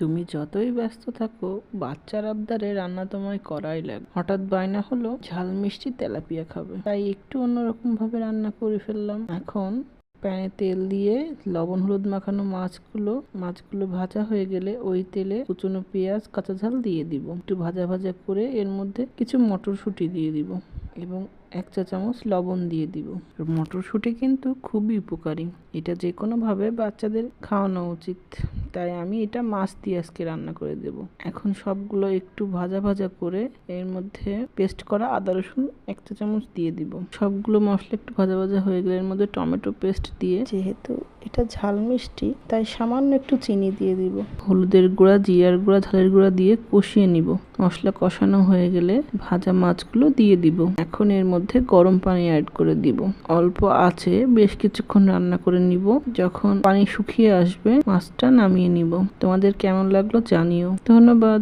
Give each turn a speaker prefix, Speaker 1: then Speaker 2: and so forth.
Speaker 1: তুমি যতই ব্যস্ত থাকো, বাচ্চার আবদারে রান্না তোমায় করাই লাগবে। হঠাৎ বায়না হলো ঝাল মিষ্টি তেলাপিয়া খাবে, তাই একটু অন্যরকম ভাবে রান্না করে ফেললাম। এখন প্যানে তেল দিয়ে লবণ হলুদ মাখানো মাছগুলো ভাজা হয়ে গেলে ওই তেলে কুচনো পেঁয়াজ কাঁচা ঝাল দিয়ে দিব। একটু ভাজা ভাজা করে এর মধ্যে কিছু মটরশুঁটি দিয়ে দিব এবং 1 চা চামচ লবণ দিয়ে দিব। মটরশুঁটি কিন্তু খুবই উপকারী, এটা যে কোনো ভাবে বাচ্চাদের খাওয়ানো উচিত, তাই আমি এটা মাছ দিয়ে আজকে রান্না করে দেব। এখন সবগুলো একটু ভাজা ভাজা করে এর মধ্যে পেস্ট করা আদা রসুন 1 চা চামচ দিয়ে দিব। সবগুলো মশলা একটু ভাজা ভাজা হয়ে গেলে এর মধ্যে টমেটো পেস্ট দিয়ে, যেহেতু এটা ঝাল মিষ্টি তাই সামান্য একটু চিনি দিয়ে দিব। হলুদের গুঁড়া, জিরার গুঁড়া, ঝালের গুঁড়া দিয়ে কষিয়ে নিব। মশলা কষানো হয়ে গেলে ভাজা মাছগুলো দিয়ে দিব। এখন এর মধ্যে গরম পানি অ্যাড করে দিব। অল্প আঁচে বেশ কিছুক্ষণ রান্না করে নিব। যখন পানি শুকিয়ে আসবে মাছটা নামিয়ে নিব। তোমাদের কেমন লাগলো জানিও। ধন্যবাদ।